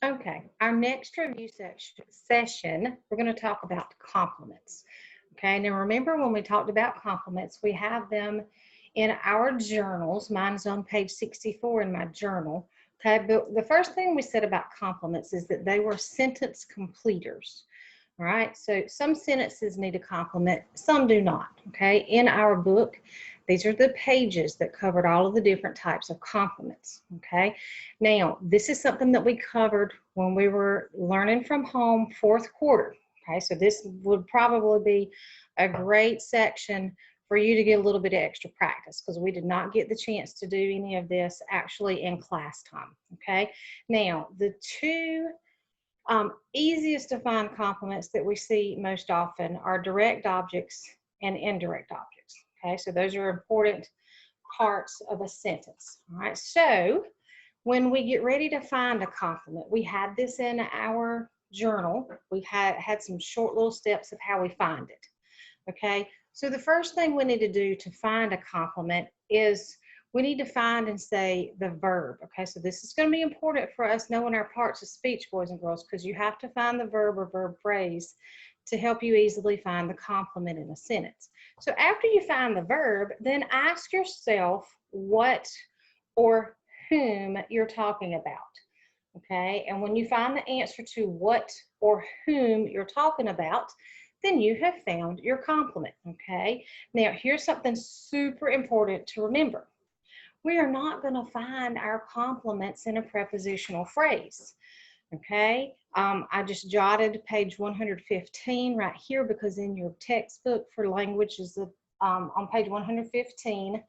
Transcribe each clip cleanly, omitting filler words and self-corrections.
Okay, our next review session, we're going to talk about compliments. Okay, now remember when we talked about compliments, we have them in our journals. Mine's on page 64 in my journal. Okay, but the first thing we said about compliments is that they were sentence completers. All right, so some sentences need a complement, some do not. Okay, in our book, these are the pages that covered all of the different types of complements. Okay, now this is something that we covered when we were learning from home fourth quarter. Okay, so this would probably be a great section for you to get a little bit of extra practice because we did not get the chance to do any of this actually in class time. Okay, now the two easiest to find complements that we see most often are direct objects and indirect objects. Okay, so those are important parts of a sentence. All right, so when we get ready to find a complement, we had this in our journal. We had some short little steps of how we find it. Okay, so the first thing we need to do to find a complement is we need to find and say the verb. Okay, so this is going to be important for us knowing our parts of speech, boys and girls, because you have to find the verb or verb phrase to help you easily find the complement in a sentence. So after you find the verb, then ask yourself what or whom you're talking about. Okay, and when you find the answer to what or whom you're talking about, then you have found your complement. Okay, now here's something super important to remember. We are not going to find our complements in a prepositional phrase. Okay, I just jotted page 115 right here because in your textbook for language is on page 115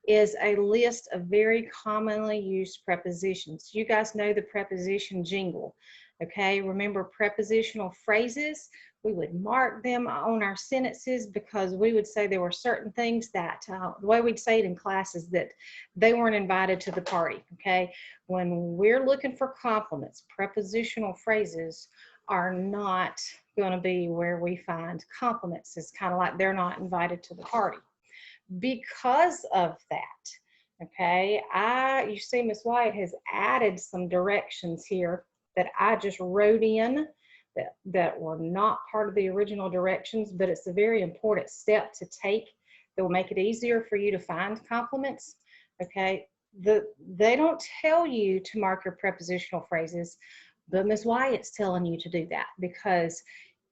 is a list of very commonly used prepositions. You guys know the preposition jingle. Okay, remember prepositional phrases, we would mark them on our sentences because we would say there were certain things that, the way we'd say it in class is that they weren't invited to the party. Okay, when we're looking for complements, prepositional phrases are not going to be where we find complements. It's kind of like they're not invited to the party. Because of that, okay, you see Miss White has added some directions here that I just wrote in that were not part of the original directions, but it's a very important step to take that will make it easier for you to find complements. Okay, they don't tell you to mark your prepositional phrases, but Miss Wyatt's telling you to do that because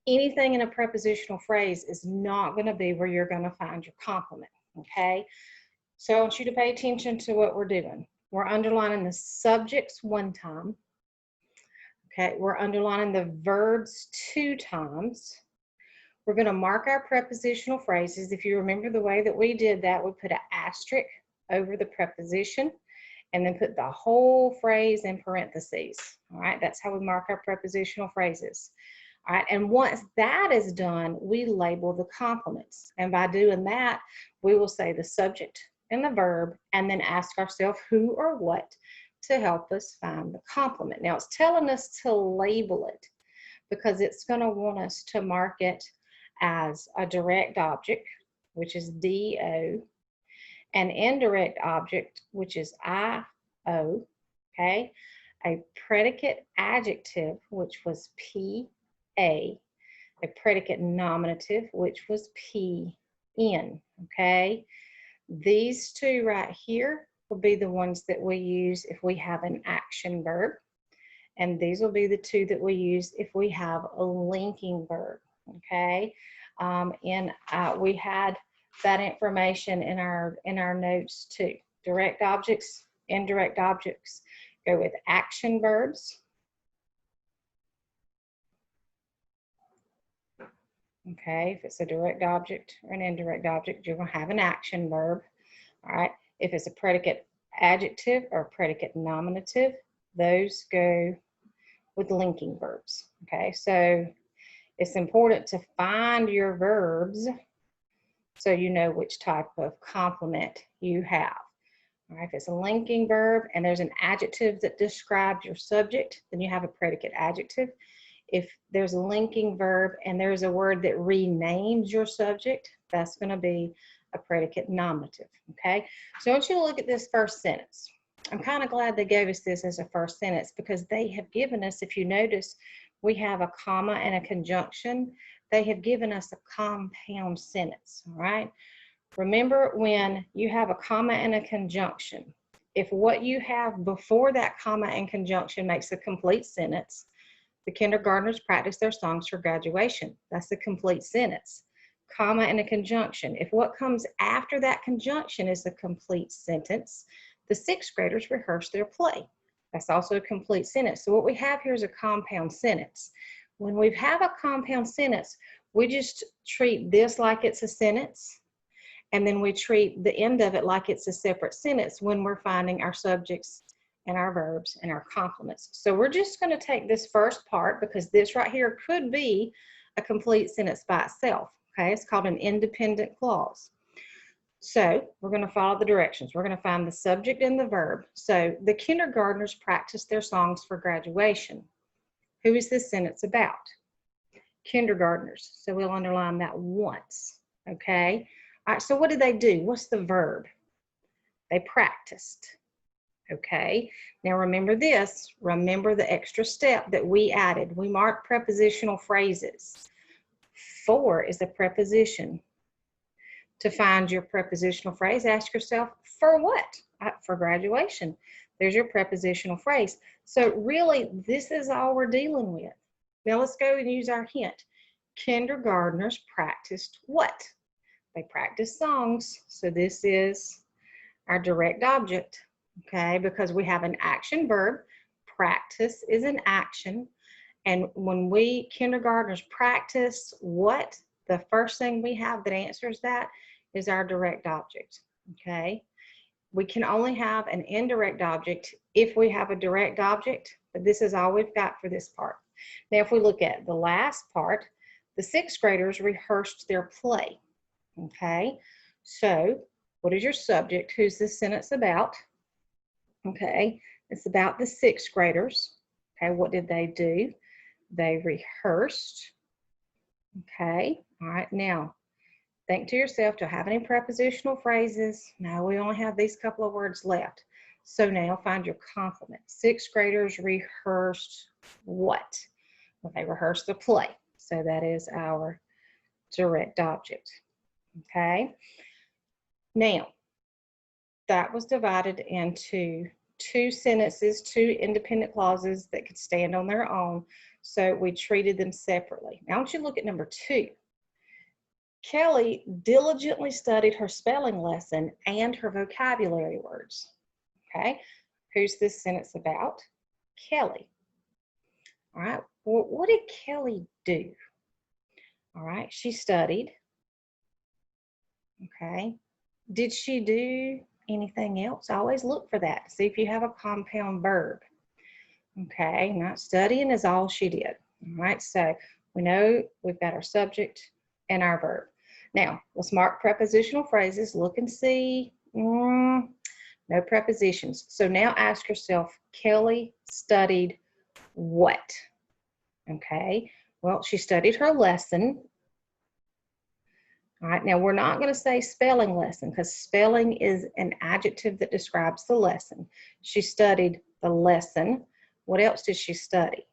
anything in a prepositional phrase is not going to be where you're going to find your complement. Okay, so I want you to pay attention to what we're doing. We're underlining the subjects one time. Okay, we're underlining the verbs 2 times. We're going to mark our prepositional phrases. If you remember the way that we did that, we put an asterisk over the preposition and then put the whole phrase in parentheses. All right, that's how we mark our prepositional phrases. All right, and once that is done, we label the complements. And by doing that, we will say the subject and the verb and then ask ourselves who or what to help us find the complement. Now, it's telling us to label it because it's going to want us to mark it as a direct object, which is DO, an indirect object, which is IO, okay, a predicate adjective, which was PA, a predicate nominative, which was PN, okay? These two right here will be the ones that we use if we have an action verb, and these will be the two that we use if we have a linking verb, okay? We had that information in our notes too. Direct objects, indirect objects go with action verbs. Okay, if it's a direct object or an indirect object, you're going to have an action verb. All right, if it's a predicate adjective or predicate nominative, those go with linking verbs. Okay, so it's important to find your verbs so you know which type of complement you have. All right, if it's a linking verb and there's an adjective that describes your subject, then you have a predicate adjective. If there's a linking verb and there's a word that renames your subject, that's going to be a predicate nominative, okay? So I want you to look at this first sentence. I'm kind of glad they gave us this as a first sentence because they have given us, if you notice, we have a comma and a conjunction. They have given us a compound sentence, all right? Remember, when you have a comma and a conjunction, if what you have before that comma and conjunction makes a complete sentence, the kindergartners practice their songs for graduation. That's the complete sentence. Comma and a conjunction. If what comes after that conjunction is a complete sentence, the sixth graders rehearse their play. That's also a complete sentence. So what we have here is a compound sentence. When we have a compound sentence, we just treat this like it's a sentence, and then we treat the end of it like it's a separate sentence when we're finding our subjects and our verbs and our complements. So we're just going to take this first part because this right here could be a complete sentence by itself. Okay, it's called an independent clause. So we're going to follow the directions. We're going to find the subject and the verb. So the kindergartners practice their songs for graduation. Who is this sentence about? Kindergartners. So we'll underline that once. Okay. All right, so what did they do? What's the verb? They practiced. Okay, now remember this. Remember the extra step that we added. We marked prepositional phrases. For is a preposition. To find your prepositional phrase, ask yourself, for what? For graduation. There's your prepositional phrase. So really, this is all we're dealing with. Now let's go and use our hint. Kindergartners practiced what? They practiced songs. So this is our direct object, okay? Because we have an action verb. Practice is an action. And when we kindergartners practice what? The first thing we have that answers that is our direct object, okay? We can only have an indirect object if we have a direct object, but this is all we've got for this part. Now, if we look at the last part, the sixth graders rehearsed their play, okay? So what is your subject? Who's this sentence about? Okay, it's about the sixth graders. Okay, what did they do? They rehearsed. Okay, all right, now think to yourself, do I have any prepositional phrases? No, we only have these couple of words left. So now find your complement. Sixth graders rehearsed what? Well, they rehearsed the play. So that is our direct object. Okay, now that was divided into two sentences, two independent clauses that could stand on their own. So we treated them separately. Now I want you to look at number 2. Kelly diligently studied her spelling lesson and her vocabulary words. Okay, who's this sentence about? Kelly. All right, well, what did Kelly do? All right, she studied. Okay, did she do anything else? Always look for that. See if you have a compound verb. Okay, not studying is all she did. All right, so we know we've got our subject and our verb. Now, let's mark prepositional phrases. Look and see. No prepositions. So now ask yourself, Kelly studied what? Okay, well, she studied her lesson. All right, now we're not going to say spelling lesson because spelling is an adjective that describes the lesson. She studied the lesson. What else did she study?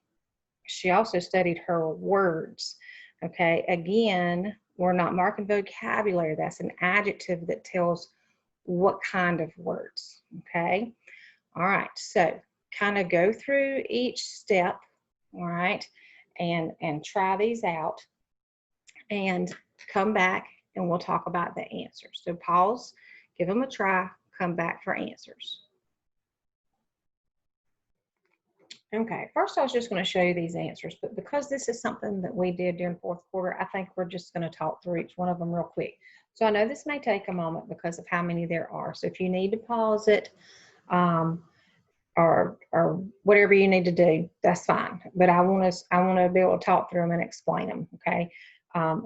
She also studied her words. Okay, again, we're not marking vocabulary. That's an adjective that tells what kind of words. Okay, all right, so kind of go through each step, all right, and try these out and come back and we'll talk about the answers. So pause, give them a try, come back for answers. Okay, first I was just going to show you these answers, but because this is something that we did during fourth quarter, I think we're just going to talk through each one of them real quick. So I know this may take a moment because of how many there are. So if you need to pause it or whatever you need to do, that's fine. But I want to be able to talk through them and explain them, okay?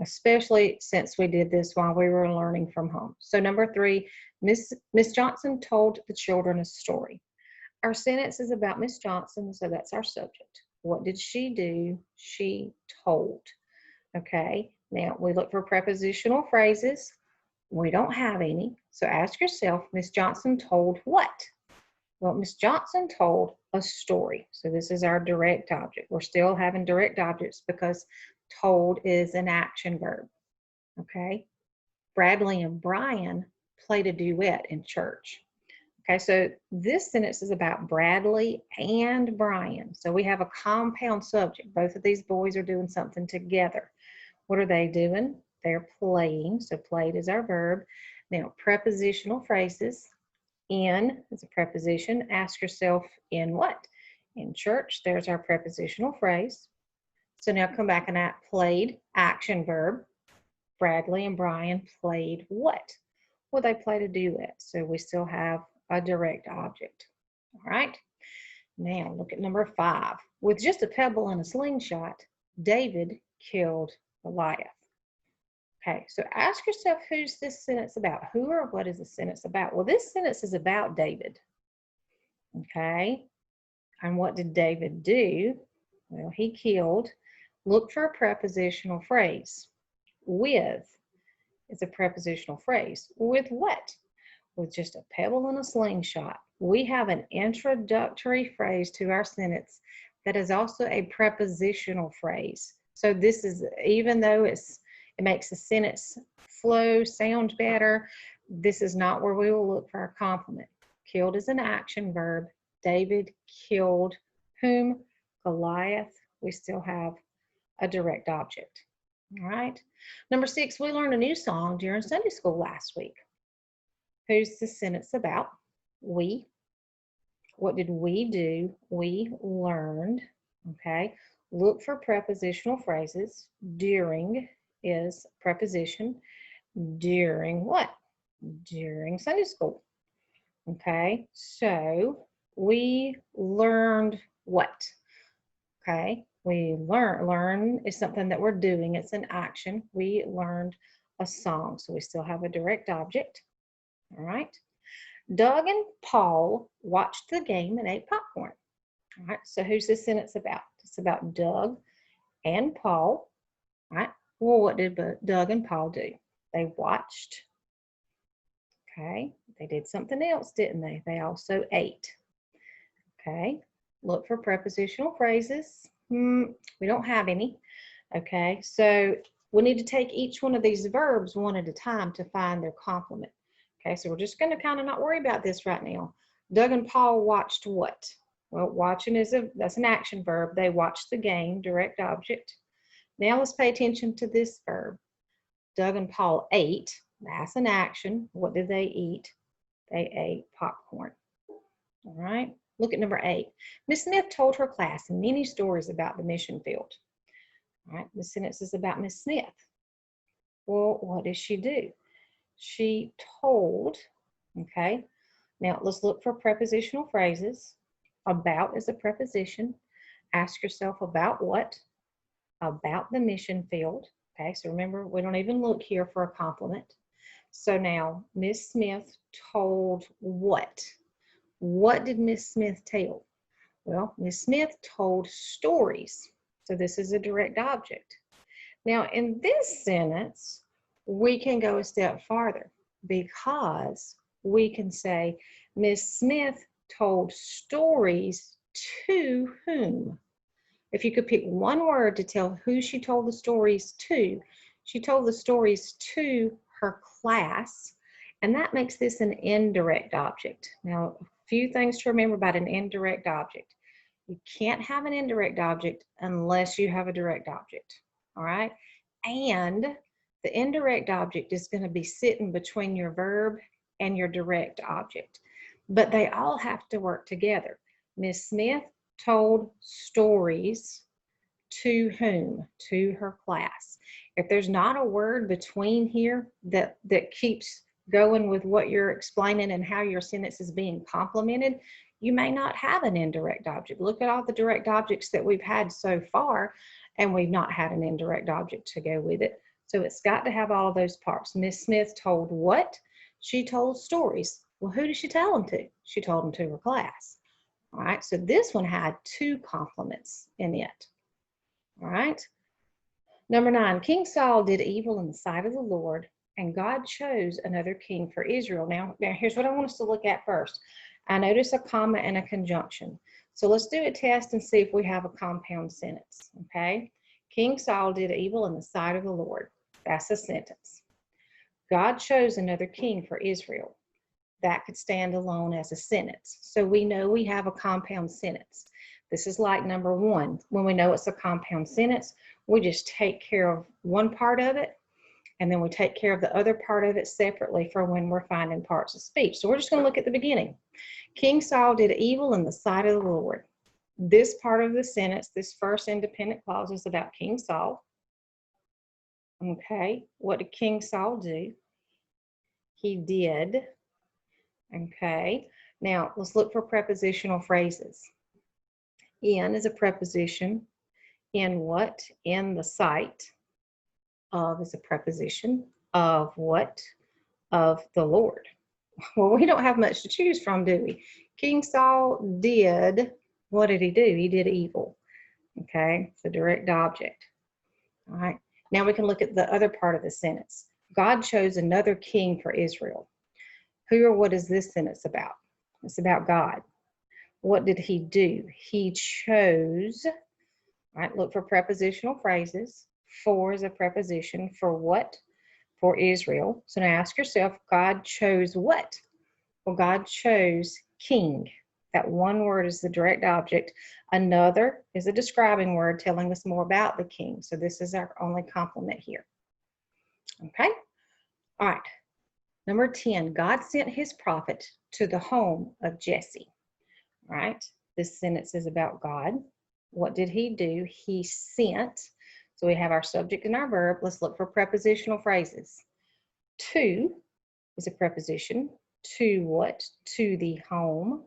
Especially since we did this while we were learning from home. So number 3, Miss Johnson told the children a story. Our sentence is about Miss Johnson, so that's our subject. What did she do? She told. Okay, now we look for prepositional phrases. We don't have any, so ask yourself, Miss Johnson told what? Well, Miss Johnson told a story. So this is our direct object. We're still having direct objects because told is an action verb. Okay. Bradley and Brian played a duet in church. Okay, so this sentence is about Bradley and Brian. So we have a compound subject. Both of these boys are doing something together. What are they doing? They're playing. So played is our verb. Now, prepositional phrases. In is a preposition. Ask yourself, in what? In church, there's our prepositional phrase. So now come back and add played, action verb. Bradley and Brian played what? Well, they played a duet. So we still have a direct object. All right. Now look at number 5. With just a pebble and a slingshot, David killed Goliath. Okay, so ask yourself, who's this sentence about? Who or what is the sentence about? Well, this sentence is about David. Okay, and what did David do? Well, he killed. Look for a prepositional phrase. With is a prepositional phrase. With what? With just a pebble and a slingshot. We have an introductory phrase to our sentence that is also a prepositional phrase. So this is, even though it makes the sentence flow, sound better, this is not where we will look for our complement. Killed is an action verb. David killed whom? Goliath. We still have a direct object. All right. Number 6, we learned a new song during Sunday school last week. Who's the sentence about? We. What did we do? We learned. Okay. Look for prepositional phrases. During is preposition. During what? During Sunday school. Okay. So we learned what? Okay. We learn is something that we're doing. It's an action. We learned a song. So we still have a direct object. All right. Doug and Paul watched the game and ate popcorn. All right. So who's this sentence about? It's about Doug and Paul. All right. Well, what did Doug and Paul do? They watched. Okay. They did something else, didn't they? They also ate. Okay. Look for prepositional phrases. We don't have any. Okay. So we need to take each one of these verbs one at a time to find their complement. Okay, so we're just going to kind of not worry about this right now. Doug and Paul watched what? Well, watching that's an action verb. They watched the game, direct object. Now let's pay attention to this verb. Doug and Paul ate. That's an action. What did they eat? They ate popcorn. All right, look at number 8. Miss Smith told her class many stories about the mission field. All right, the sentence is about Miss Smith. Well, what does she do? She told, okay, now let's look for prepositional phrases. About is a preposition. Ask yourself about what? About the mission field. Okay, so remember, we don't even look here for a complement. So now, Miss Smith told what? What did Miss Smith tell? Well, Miss Smith told stories. So this is a direct object. Now, in this sentence, we can go a step farther because we can say Miss Smith told stories to whom? If you could pick one word to tell who she told the stories to, she told the stories to her class, and that makes this an indirect object. Now, a few things to remember about an indirect object. You can't have an indirect object unless you have a direct object, all right? And the indirect object is going to be sitting between your verb and your direct object. But they all have to work together. Miss Smith told stories to whom? To her class. If there's not a word between here that keeps going with what you're explaining and how your sentence is being complemented, you may not have an indirect object. Look at all the direct objects that we've had so far, and we've not had an indirect object to go with it. So it's got to have all of those parts. Miss Smith told what? She told stories. Well, who did she tell them to? She told them to her class. All right, so this one had 2 complements in it. All right. Number 9, King Saul did evil in the sight of the Lord, and God chose another king for Israel. Now here's what I want us to look at first. I notice a comma and a conjunction. So let's do a test and see if we have a compound sentence, okay? King Saul did evil in the sight of the Lord. That's a sentence. God chose another king for Israel. That could stand alone as a sentence. So we know we have a compound sentence. This is like number one. When we know it's a compound sentence, we just take care of one part of it, and then we take care of the other part of it separately for when we're finding parts of speech. So we're just going to look at the beginning. King Saul did evil in the sight of the Lord. This part of the sentence, this first independent clause, is about King Saul. Okay, what did King Saul do? He did. Okay, now let's look for prepositional phrases. In is a preposition. In what? In the sight. Of is a preposition. Of what? Of the Lord. Well, we don't have much to choose from, do we? King Saul did, what did he do? He did evil. Okay, it's a direct object. All right, now we can look at the other part of the sentence. God chose another king for Israel. Who or what is this sentence about? It's about God. What did he do? He chose, all right, look for prepositional phrases. For is a preposition. For what? For Israel. So now ask yourself, God chose what? Well, God chose king. That one word is the direct object. Another is a describing word telling us more about the king. So this is our only complement here. Okay? All right. Number 10, God sent his prophet to the home of Jesse. All right? This sentence is about God. What did he do? He sent. So we have our subject and our verb. Let's look for prepositional phrases. To is a preposition. To what? To the home.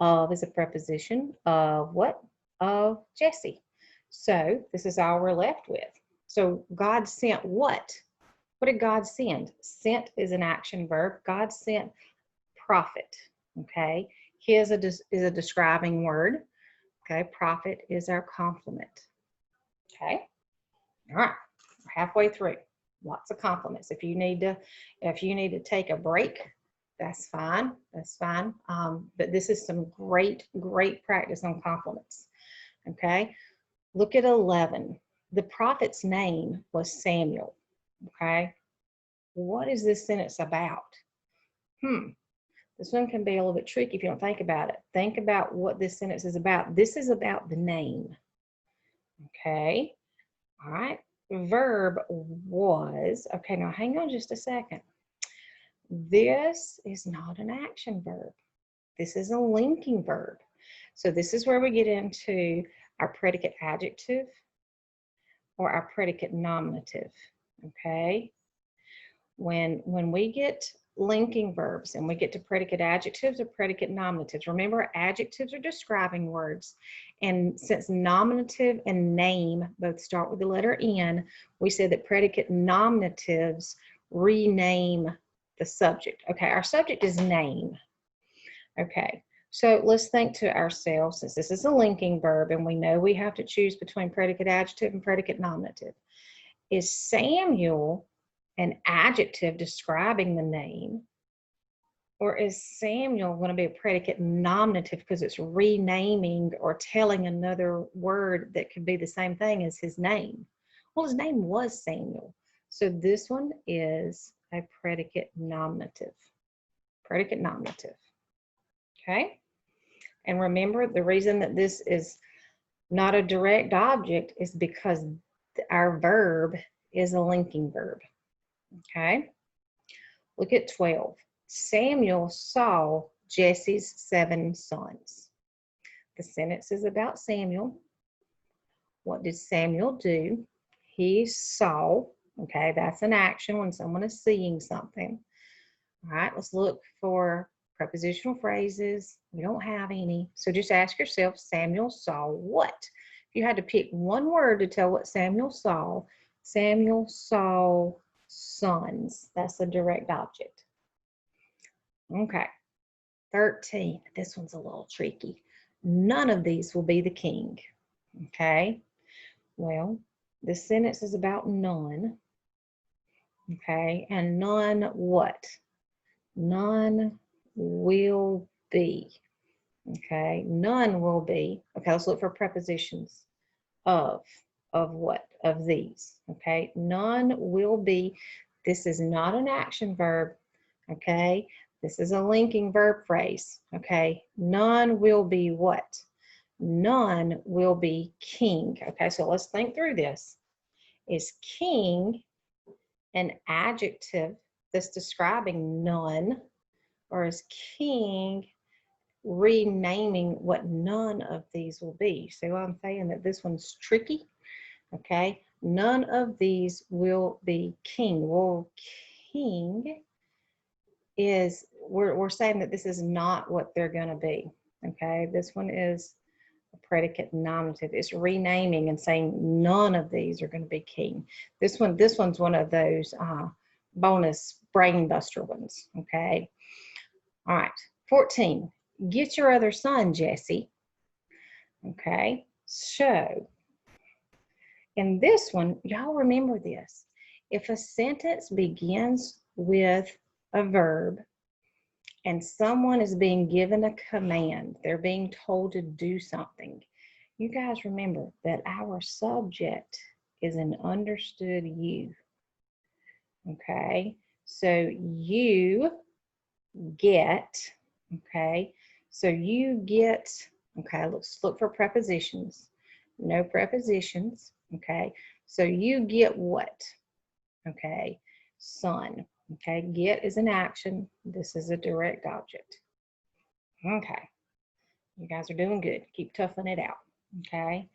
Of is a preposition. Of what? Of Jesse. So this is all we're left with. So God sent what? What did God send? Sent is an action verb. God sent prophet. Okay. His is a describing word. Okay. Prophet is our complement. Okay. All right. We're halfway through. Lots of compliments. If you need to take a break, that's fine. That's fine. But this is some great practice on compliments. Okay. Look at 11. The prophet's name was Samuel. Okay. What is this sentence about? This one can be a little bit tricky if you don't think about it. Think about what this sentence is about. This is about the name. Okay. All right. Verb was. Okay, now hang on just a second. This is not an action verb. This is a linking verb. So this is where we get into our predicate adjective or our predicate nominative. Okay. When we get linking verbs and we get to predicate adjectives or predicate nominatives, remember adjectives are describing words, and since nominative and name both start with the letter N, we said that predicate nominatives rename the subject. Okay, our subject is name. Okay, so let's think to ourselves, since this is a linking verb and we know we have to choose between predicate adjective and predicate nominative, is Samuel an adjective describing the name, or is Samuel going to be a predicate nominative because it's renaming or telling another word that could be the same thing as his name? Well, his name was Samuel. So this one is a predicate nominative. Predicate nominative. Okay? And remember, the reason that this is not a direct object is because our verb is a linking verb. Okay, look at 12. Samuel saw Jesse's 7 sons. The sentence is about Samuel. What did Samuel do? He saw. Okay, that's an action when someone is seeing something. All right, let's look for prepositional phrases. We don't have any. So just ask yourself, Samuel saw what? If you had to pick one word to tell what Samuel saw sons. That's a direct object. Okay. 13. This one's a little tricky. None of these will be the king. Okay. Well, this sentence is about none. Okay. And none what? None will be. Okay, none will be. Okay, let's look for prepositions. Of what? Of these. Okay, none will be. This is not an action verb. Okay, this is a linking verb phrase. Okay, none will be what? None will be king. Okay, so let's think through this. Is king an adjective that's describing none, or is king renaming what none of these will be? See what I'm saying? That this one's tricky. Okay, none of these will be king. Well, king is, we're saying that this is not what they're going to be. Okay, this one is a predicate nominative. It's renaming and saying none of these are going to be king. This one's one of those bonus brain buster ones. Okay, all right. 14. Get your other son, Jesse. Okay, so in this one, y'all remember this. If a sentence begins with a verb and someone is being given a command, they're being told to do something, you guys remember that our subject is an understood you. Okay, so you get, okay, so you get, okay, let's look for prepositions. No prepositions, okay, so you get what? Okay, son. Okay, get is an action. This is a direct object. Okay, you guys are doing good. Keep toughing it out. Okay,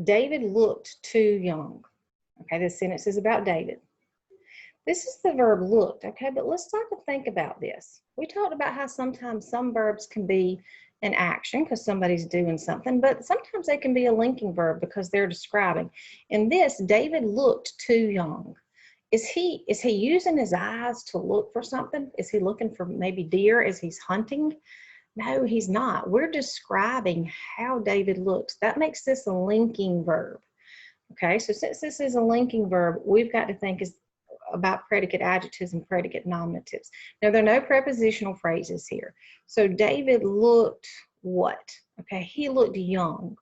David looked too young. Okay, this sentence is about David. This is the verb looked, okay, but let's start to think about this. We talked about how sometimes some verbs can be an action because somebody's doing something, but sometimes they can be a linking verb because they're describing. In this, David looked too young. Is he using his eyes to look for something? Is he looking for maybe deer as he's hunting? No, he's not. We're describing how David looks. That makes this a linking verb. Okay, so since this is a linking verb, we've got to think about predicate adjectives and predicate nominatives. Now, there are no prepositional phrases here. So David looked what? Okay, he looked young.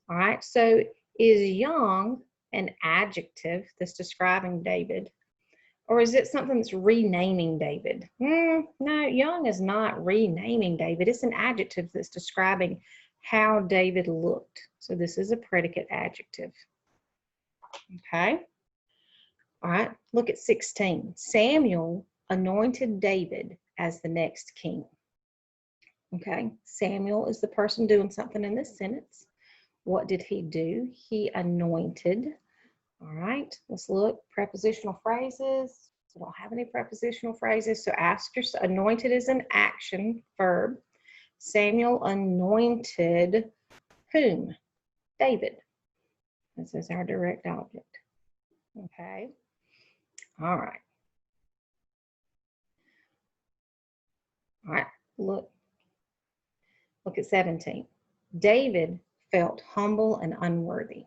All right, so is young an adjective that's describing David? Or is it something that's renaming David? No, young is not renaming David. It's an adjective that's describing how David looked. So this is a predicate adjective. Okay. All right, look at 16. Samuel anointed David as the next king. Okay, Samuel is the person doing something in this sentence. What did he do? He anointed. All right, let's look. Prepositional phrases. I don't have any prepositional phrases, so ask yourself. Anointed is an action verb. Samuel anointed whom? David. This is our direct object. Okay. All right. All right, look at 17. David felt humble and unworthy.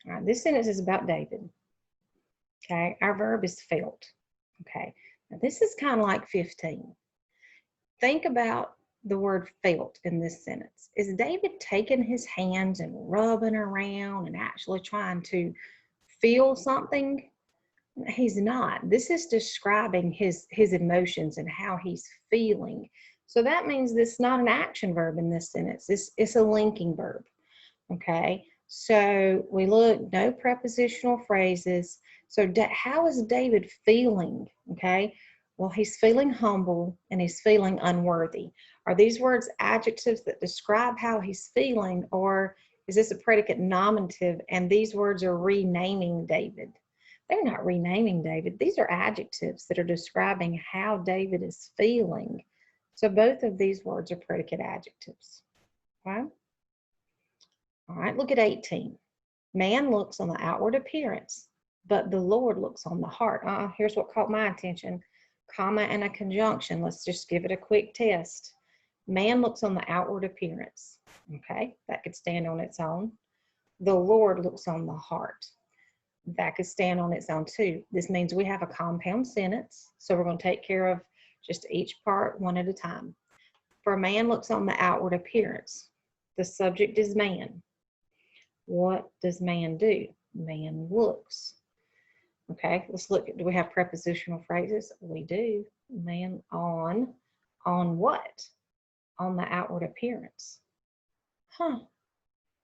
All right, this sentence is about David. Okay, our verb is felt. Okay, now this is kind of like 15. Think about the word felt in this sentence. Is David taking his hands and rubbing around and actually trying to feel something? He's not. This is describing his emotions and how he's feeling. So that means this is not an action verb in this sentence. It's a linking verb. Okay, so we look, no prepositional phrases. So how is David feeling? Okay, well, he's feeling humble and he's feeling unworthy. Are these words adjectives that describe how he's feeling, or is this a predicate nominative and these words are renaming David? They're not renaming David. These are adjectives that are describing how David is feeling. So both of these words are predicate adjectives. Okay? All right, look at 18. Man looks on the outward appearance, but the Lord looks on the heart. Here's what caught my attention. Comma and a conjunction. Let's just give it a quick test. Man looks on the outward appearance. Okay, that could stand on its own. The Lord looks on the heart. That could stand on its own too. This means we have a compound sentence. So we're going to take care of just each part one at a time. For a man looks on the outward appearance. The subject is man. What does man do? Man looks. Okay, let's look at, do we have prepositional phrases? We do. Man on what? On the outward appearance. Huh.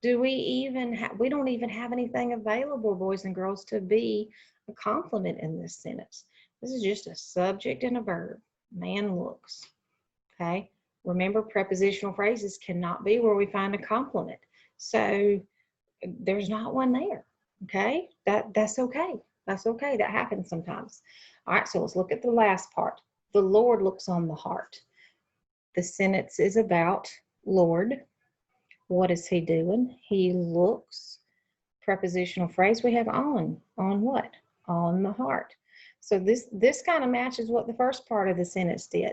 Do we even have, we don't even have anything available, boys and girls, to be a complement in this sentence. This is just a subject and a verb. Man looks. Okay, remember prepositional phrases cannot be where we find a complement. So there's not one there. Okay, that's okay. That's okay. That happens sometimes. All right, so let's look at the last part. The Lord looks on the heart. The sentence is about Lord. What is he doing? He looks. Prepositional phrase we have on. On what? On the heart. So this kind of matches what the first part of the sentence did.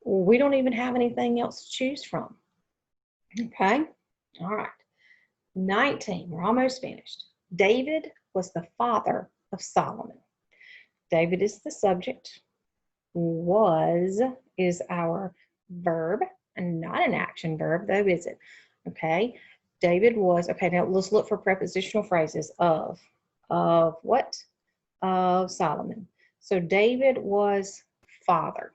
We don't even have anything else to choose from. Okay? All right. 19. We're almost finished. David was the father of Solomon. David is the subject. Was is our verb, and not an action verb, though, is it? Okay. David was, okay, now let's look for prepositional phrases of. Of what? Of Solomon. So David was father.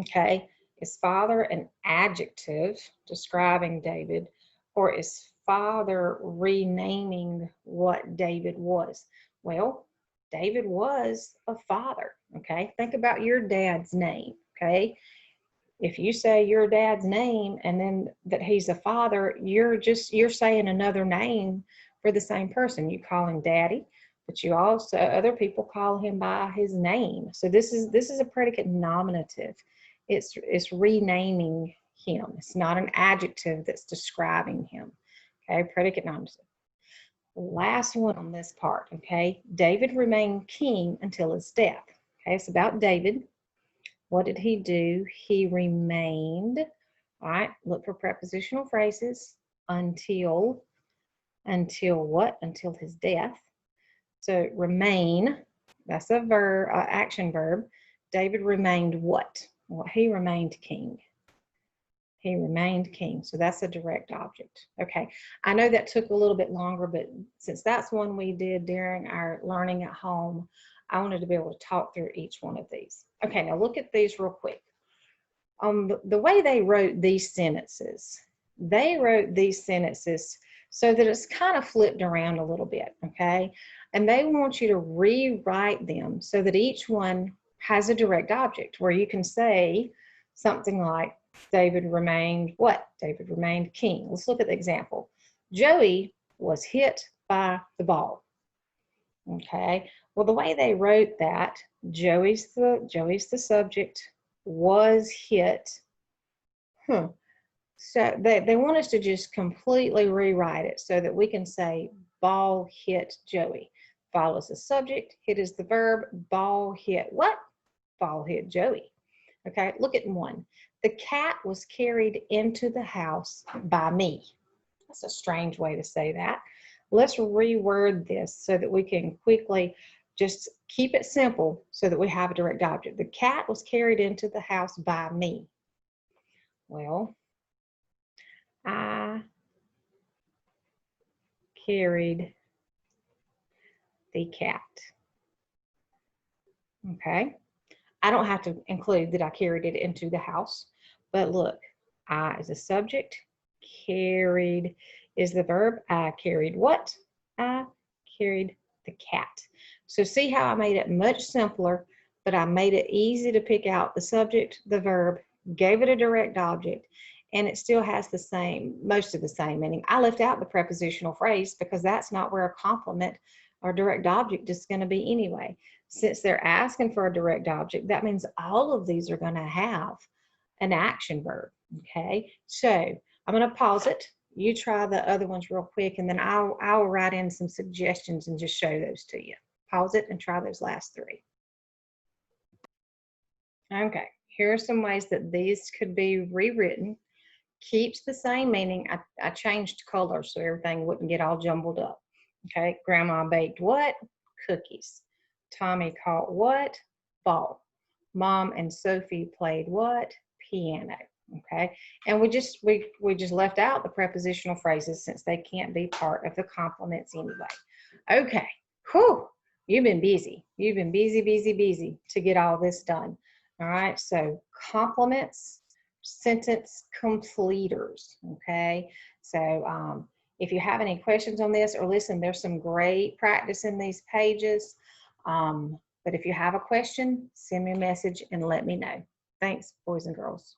Okay. Is father an adjective describing David, or is father renaming what David was? Well, David was a father. Okay. Think about your dad's name. Okay. If you say your dad's name and then that he's a father, you're saying another name for the same person. You call him daddy, but you also, other people call him by his name. So this is a predicate nominative. It's renaming him. It's not an adjective that's describing him. Okay, predicate nominative. Last one on this part, okay? David remained king until his death. Okay, it's about David. What did he do? He remained. All right, look for prepositional phrases. Until what? Until his death. So remain, that's a verb, action verb. David remained what? Well, he remained king. He remained king. So that's a direct object. Okay, I know that took a little bit longer, but since that's one we did during our learning at home, I wanted to be able to talk through each one of these. Okay, now look at these real quick. The way they wrote these sentences, so that it's kind of flipped around a little bit, okay? And they want you to rewrite them so that each one has a direct object where you can say something like, David remained what? David remained king. Let's look at the example. Joey was hit by the ball. Okay, well, the way they wrote that, Joey's the subject, was hit. So they want us to just completely rewrite it so that we can say ball hit Joey. Ball is the subject, hit is the verb, ball hit what? Ball hit Joey. Okay, look at one. The cat was carried into the house by me. That's a strange way to say that. Let's reword this so that we can quickly just keep it simple so that we have a direct object. The cat was carried into the house by me. Well, I carried the cat. Okay. I don't have to include that I carried it into the house, but look, I is a subject, carried is the verb. I carried what? I carried the cat. So see how I made it much simpler, but I made it easy to pick out the subject, the verb, gave it a direct object, and it still has the same, most of the same meaning. I left out the prepositional phrase because that's not where a complement or direct object is going to be anyway. Since they're asking for a direct object, that means all of these are going to have an action verb. Okay, so I'm going to pause it. You try the other ones real quick, and then I'll write in some suggestions and just show those to you. Pause it and try those last three. Okay, here are some ways that these could be rewritten. Keeps the same meaning. I changed color so everything wouldn't get all jumbled up. Okay, Grandma baked what? Cookies. Tommy caught what? Ball. Mom and Sophie played what? Piano. Okay, and we just left out the prepositional phrases since they can't be part of the complements anyway. Okay, whew, you've been busy. You've been busy to get all this done. All right, so complements, sentence completers. Okay, so if you have any questions on this, or listen, there's some great practice in these pages. But if you have a question, send me a message and let me know. Thanks, boys and girls.